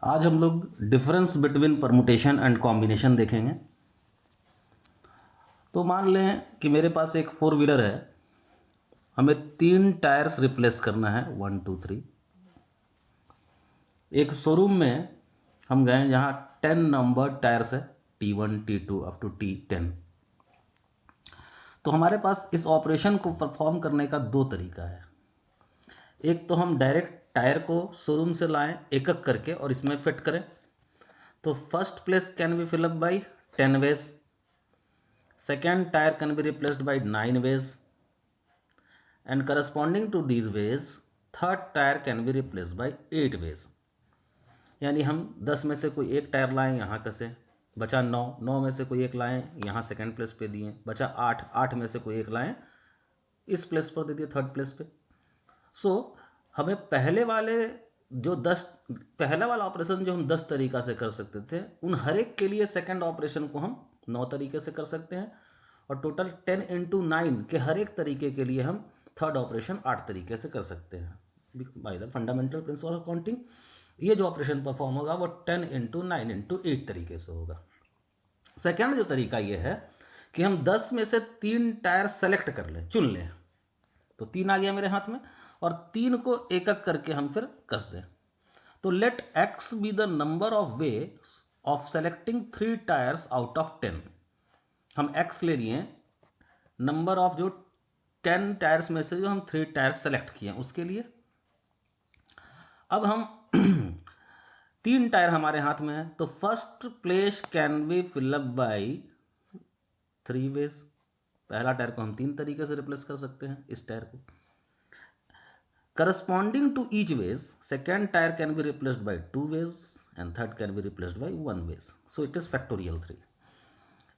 आज हम लोग difference between permutation and combination देखेंगे। तो मान लें कि मेरे पास एक फोर व्हीलर है, हमें 3 टायर्स रिप्लेस करना है, 1 2 3। एक शोरूम में हम गए जहाँ 10 नंबर टायर्स है, T1 T2 up to T10। तो हमारे पास इस ऑपरेशन को परफॉर्म करने का दो तरीका है। एक तो हम डायरेक्ट टायर को शोरूम से लाएं एक एक करके और इसमें फिट करें। तो first place can be fill up by 10 ways, second tire can be replaced by 9 ways, and corresponding to these ways third tire can be replaced by 8 ways। यानी हम 10 में से कोई एक टायर लाएं, यहाँ कसे, बचा 9, 9 में से कोई एक लाएं, यहाँ सेकेंड प्लेस पे दिए, बचा 8, 8 में से कोई एक लाएं, इस प्लेस पर दे दिए, थर्ड प्लेस पे। सो हमें पहला वाला ऑपरेशन जो हम 10 तरीका से कर सकते थे, उन हर एक के लिए सेकेंड ऑपरेशन को हम 9 तरीके से कर सकते हैं, और टोटल 10 इंटू 9 के हर एक तरीके के लिए हम थर्ड ऑपरेशन 8 तरीके से कर सकते हैं by the fundamental principle of counting. ये जो ऑपरेशन परफॉर्म होगा वो 10 इंटू 9 इंटू 8 तरीके से होगा। सेकेंड जो तरीका ये है कि हम 10 में से 3 टायर सेलेक्ट कर लें, चुन लें। तो 3 आ गया मेरे हाथ में, और 3 को एक एक करके हम फिर कस दें। तो let x be the number of way of selecting 3 tyres out of 10। हम x ले लिए नंबर ऑफ जो 10 टायर्स में से जो हम 3 टायर्स सेलेक्ट किए उसके लिए। अब हम 3 टायर हमारे हाथ में है, तो first place can be fill up by 3 ways. पहला टायर को हम 3 तरीके से रिप्लेस कर सकते हैं, इस टायर को। Corresponding to each ways, second tire can be replaced by 2 ways and third can be replaced by 1 ways. So it is factorial 3।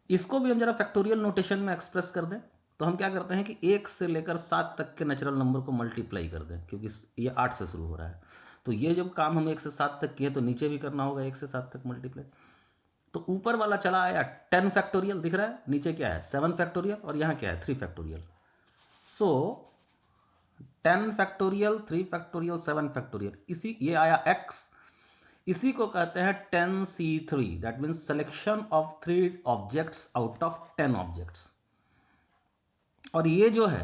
इसको भी हम जरा फैक्टोरियल नोटेशन में एक्सप्रेस कर दें, तो हम क्या करते हैं कि 1 से लेकर 7 तक के नेचुरल नंबर को मल्टीप्लाई कर दें, क्योंकि ये 8 से शुरू हो रहा है। तो ये जब काम हम 1 से 7 तक किए तो नीचे भी करना होगा 1 से 7 तक मल्टीप्लाई। तो ऊपर वाला चला आया 10 फैक्टोरियल दिख रहा है, नीचे क्या है 7 फैक्टोरियल, और यहाँ क्या है 3 फैक्टोरियल। सो 10 फैक्टोरियल, 3 फैक्टोरियल, 7 फैक्टोरियल, इसी ये आया x। इसी को कहते हैं 10C3, that means selection of 3 objects out of 10 objects. और ये जो है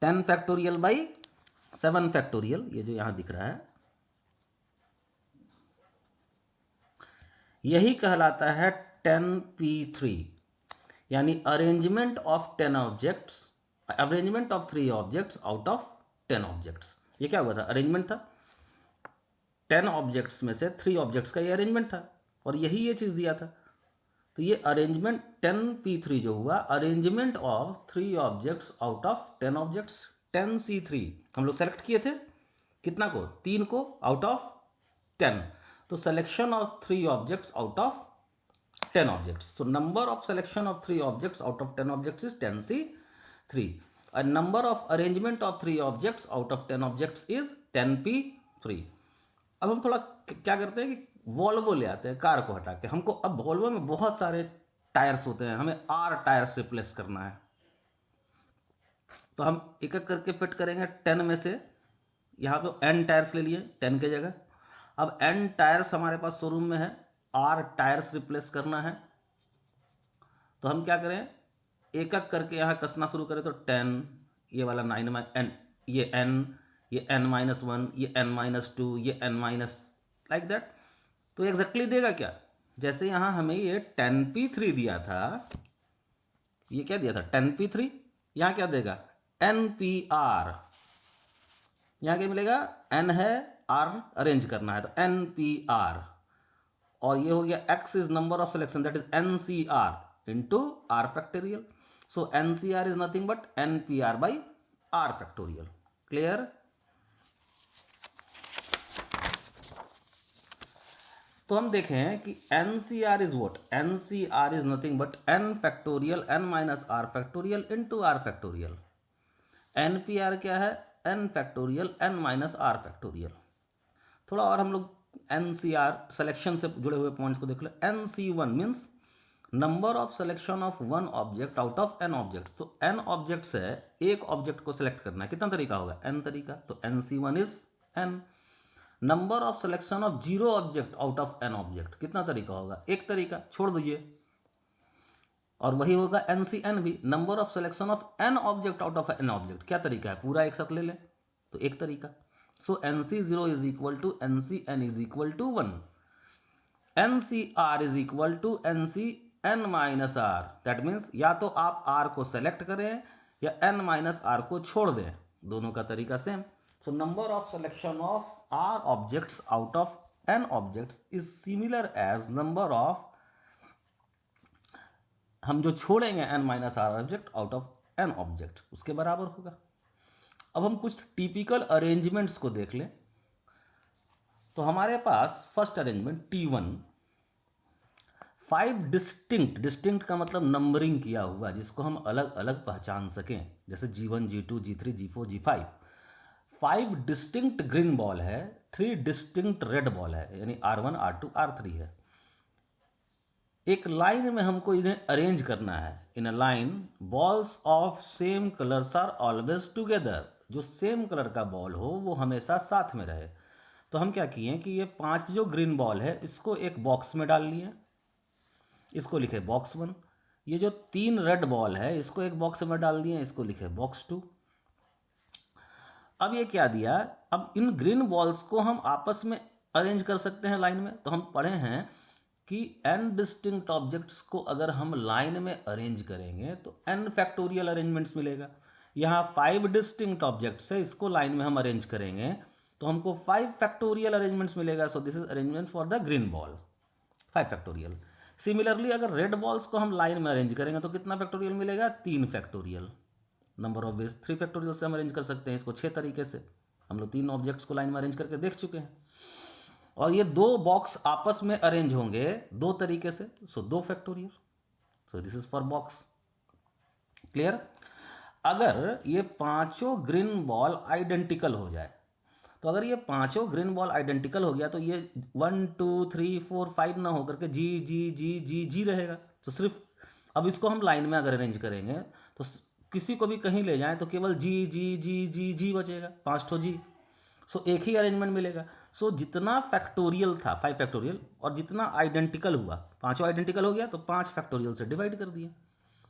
10 फैक्टोरियल बाई 7 फैक्टोरियल, ये जो यहां दिख रहा है, यही कहलाता है 10P3, यानी arrangement of 10 objects, arrangement of 3 objects out of 10 objects. ये क्या हुआ था, अरेंजमेंट था। 10 ऑब्जेक्ट्स में से 3 ऑब्जेक्ट्स का ये अरेंजमेंट था, और यही ये चीज़ दिया था। तो ये अरेंजमेंट 10P3 जो हुआ, arrangement of 3 objects out of 10 objects. 10C3 हम लोग सेलेक्ट किए थे, कितना को, 3 को आउट ऑफ 10। तो selection of 3 objects out of 10 objects. So number of selection of 3 objects out of 10 objects is 10C3. A number of arrangement of 3 objects out of 10 objects is 10P3. अब हम थोड़ा क्या करते हैं कि वॉल्वो ले आते हैं, कार को हटा के। हमको अब वॉल्वो में बहुत सारे टायर्स होते हैं, हमें R टायर्स रिप्लेस करना है। तो हम एक एक करके फिट करेंगे 10 में से। यहाँ पे N टायर्स ले लिए 10 के जगह। अब N टायर्स हमारे पास शोरूम में है, R टायर्स रिप्लेस करना है। तो हम क्या करें, एक एक करके यहाँ कसना शुरू करें। तो 10, ये वाला 9 N, ये N, ये N-1, ये N-2, ये N- लाइक दैट। तो एग्जैक्टली देगा क्या, जैसे यहाँ हमें ये 10P3 दिया था, ये क्या दिया था 10P3, यहाँ क्या देगा NPR। यहाँ क्या मिलेगा, N है, R अरेंज करना है, तो NPR। और ये हो गया x is number of selection, that is NCR into R factorial. So NCR is nothing but NPR by R factorial. Clear. तो हम देखें कि NCR is what, NCR is nothing but N factorial N minus R factorial into R factorial. NPR क्या है, N factorial N minus R factorial. थोड़ा और हम लोग NCR सिलेक्शन से जुड़े हुए पॉइंट्स को देख लो। NC1 means number of selection of 1 object out of N object. तो N ऑब्जेक्ट्स है, एक ऑब्जेक्ट को सिलेक्ट करना है, कितना तरीका होगा, N तरीका। तो NC1 is N। Number of selection of 0 object out of n object, कितना तरीका होगा? एक तरीका, छोड़ दीजिए। और वही होगा NCN भी, number of selection of n object out of n object, क्या तरीका है? पूरा एक साथ ले लें, तो एक तरीका। So NC0 is equal to NCN is equal to 1, NCR is equal to NCN minus R. That means या तो आप R को सेलेक्ट करें या N माइनस R को छोड़ दें, दोनों का तरीका same. So number of selection of R objects out of N objects is similar as number of, हम जो छोड़ेंगे N minus R object out of N object, उसके बराबर होगा। अब हम कुछ टिपिकल अरेंजमेंट्स को देख लें। तो हमारे पास फर्स्ट अरेंजमेंट T1, 5 डिस्टिंक्ट का मतलब नंबरिंग किया हुआ, जिसको हम अलग अलग पहचान सकें, जैसे G1, G2, G3, G4, G5। 5 distinct green ball है, 3 डिस्टिंक्ट रेड बॉल है, यानी R1, R2, R3 है। एक लाइन में हमको इन्हें अरेंज करना है। In a line balls of same colours are always together, जो सेम कलर का बॉल हो वो हमेशा साथ में रहे। तो हम क्या किए कि ये 5 जो ग्रीन बॉल है इसको एक बॉक्स में डाल लिए, इसको लिखे बॉक्स 1। ये जो 3 रेड बॉल है इसको एक बॉक्स में डाल दिए, इसको लिखे बॉक्स 2। अब ये क्या दिया, अब इन ग्रीन बॉल्स को हम आपस में अरेंज कर सकते हैं लाइन में। तो हम पढ़े हैं कि n डिस्टिंक्ट ऑब्जेक्ट्स को अगर हम लाइन में अरेंज करेंगे तो n फैक्टोरियल अरेंजमेंट्स मिलेगा। यहाँ 5 डिस्टिंक्ट ऑब्जेक्ट्स है, इसको लाइन में हम अरेंज करेंगे तो हमको 5 फैक्टोरियल अरेंजमेंट्स मिलेगा। So this is arrangement for the green ball, 5 factorial. Similarly अगर रेड बॉल्स को हम लाइन में अरेंज करेंगे तो कितना फैक्टोरियल मिलेगा? 3 factorial. Number of ways 3 factorial से हम अरेंज कर सकते हैं इसको 6 तरीके से। हम लोग 3 ऑब्जेक्ट्स को लाइन में अरेंज करके देख चुके हैं। और ये 2 बॉक्स आपस में अरेंज होंगे 2 तरीके से, सो 2 factorial. So this is for box. Clear? अगर ये पांचों ग्रीन बॉल आइडेंटिकल हो जाए, तो अगर ये पांचों ग्रीन बॉल आइडेंटिकल हो गया तो ये 1 2 3 4 5 ना होकर के जी जी जी जी जी रहेगा। तो सिर्फ अब इसको हम लाइन में अगर अरेंज करेंगे तो किसी को भी कहीं ले जाएं तो केवल जी जी जी जी जी बचेगा, 5 ठो जी। सो एक ही अरेंजमेंट मिलेगा। सो जितना फैक्टोरियल था 5 फैक्टोरियल और जितना आइडेंटिकल हुआ, पांचों आइडेंटिकल हो गया तो 5 फैक्टोरियल से डिवाइड कर दिए।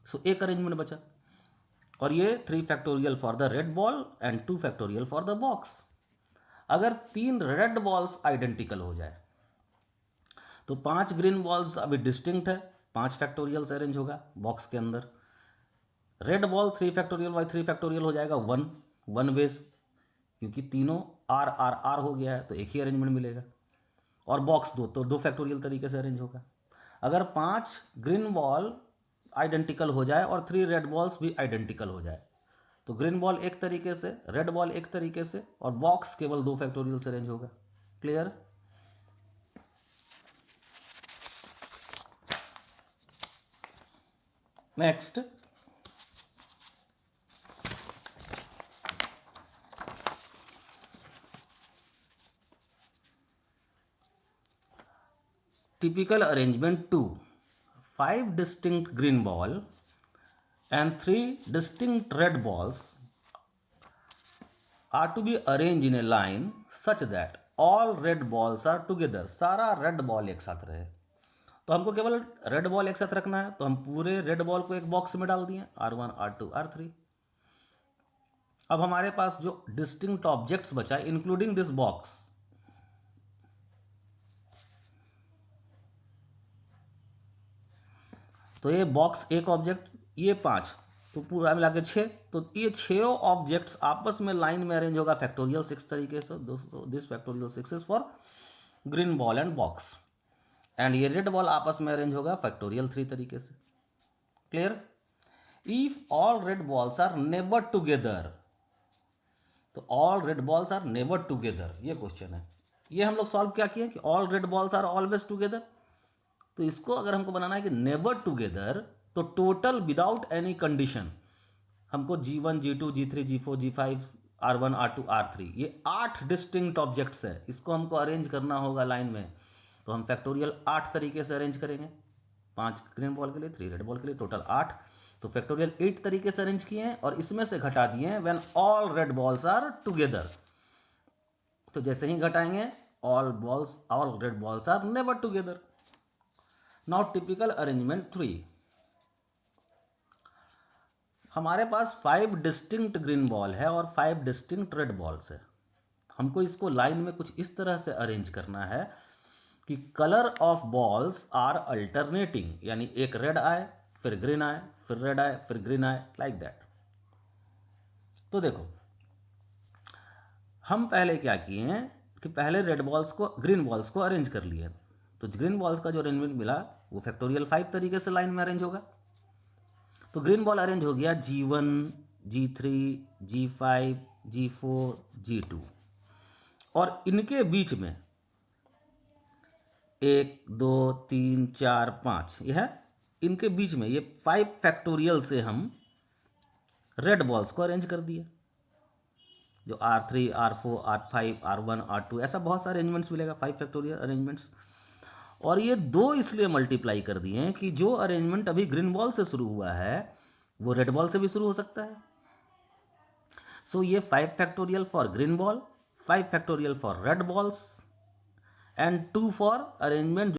सो एक अरेंजमेंट बचा। और ये 3 factorial for the red ball and 2 factorial for the box. अगर 3 रेड बॉल्स आइडेंटिकल हो जाए तो 5 ग्रीन बॉल्स अभी डिस्टिंक्ट है, 5 फैक्टोरियल से अरेंज होगा बॉक्स के अंदर। Red ball 3 factorial by 3 factorial हो जाएगा 1 वेज, क्योंकि तीनों आर आर आर हो गया है तो एक ही अरेंजमेंट मिलेगा। और बॉक्स 2 तो 2 फैक्टोरियल तरीके से अरेंज होगा। अगर 5 ग्रीन बॉल आइडेंटिकल हो जाए और 3 रेड बॉल्स भी आइडेंटिकल हो जाए तो ग्रीन बॉल एक तरीके से, रेड बॉल एक तरीके से, और बॉक्स केवल 2 फैक्टोरियल से अरेंज होगा। Clear? Next, typical arrangement 2, 5 distinct green ball and 3 distinct red balls are to be arranged in a line such that all red balls are together। सारा रेड बॉल एक साथ रहे। तो हमको केवल रेड बॉल एक साथ रखना है, तो हम पूरे रेड बॉल को एक बॉक्स में डाल दिए, R1 R2 R3। अब हमारे पास जो डिस्टिंक्ट ऑब्जेक्ट्स बचा इंक्लूडिंग दिस बॉक्स, तो ये बॉक्स एक ऑब्जेक्ट, ये 5, तो पूरा मिला के 6। तो ये 6 ऑब्जेक्ट्स आपस में लाइन में अरेंज होगा फैक्टोरियल 6 तरीके से। This factorial 6 is for green ball and box. And ये रेड बॉल आपस में अरेंज होगा फैक्टोरियल 3 तरीके से। Clear? If all red balls are never together, तो all red balls are never together, ये क्वेश्चन है। ये हम लोग सॉल्व क्या किए कि all red balls are always together. तो इसको अगर हमको बनाना है कि नेवर टुगेदर, तो टोटल विदाउट एनी कंडीशन हमको G1 G2 G3 G4 G5 R1 R2 R3 ये 8 डिस्टिंक्ट ऑब्जेक्ट्स है, इसको हमको अरेंज करना होगा लाइन में। तो हम फैक्टोरियल 8 तरीके से अरेंज करेंगे, 5 ग्रीन बॉल के लिए, 3 रेड बॉल के लिए, टोटल 8। तो फैक्टोरियल 8 तरीके से अरेंज किए हैं और इसमें से घटा दिए हैं when all red balls are together. तो जैसे ही घटाएंगे all red balls are never together. Now typical arrangement 3. हमारे पास 5 डिस्टिंक्ट ग्रीन बॉल है और 5 डिस्टिंक्ट रेड बॉल्स है। हमको इसको लाइन में कुछ इस तरह से अरेंज करना है कि colour of balls are alternating, यानी एक रेड आए, फिर ग्रीन आए, फिर रेड आए, फिर ग्रीन आए, लाइक दैट। तो देखो, हम पहले क्या किए हैं कि पहले रेड बॉल्स को, ग्रीन बॉल्स को अरेंज कर लिए। तो ग्रीन बॉल्स का जो अरेंजमेंट मिला वो फैक्टोरियल 5 तरीके से लाइन में अरेंज होगा। तो ग्रीन बॉल अरेंज हो गया G1, G3, G5, G4, G2, और इनके बीच में 1 2 3 4 5 यह है, इनके बीच में ये 5 फैक्टोरियल से हम रेड बॉल्स को अरेंज कर दिए, जो R3, R4, R5, R1, R2, ऐसा बहुत सारे अरेंजमेंट्स मिलेगा, 5 फैक्टोरियल अरेंजमेंट्स। और ये 2 इसलिए मल्टीप्लाई कर दिए हैं कि जो अरेंजमेंट अभी ग्रीन बॉल से शुरू हुआ है वो रेड बॉल से भी शुरू हो सकता है। सो ये 5 factorial for green ball, 5 factorial for red balls, and 2 for arrangement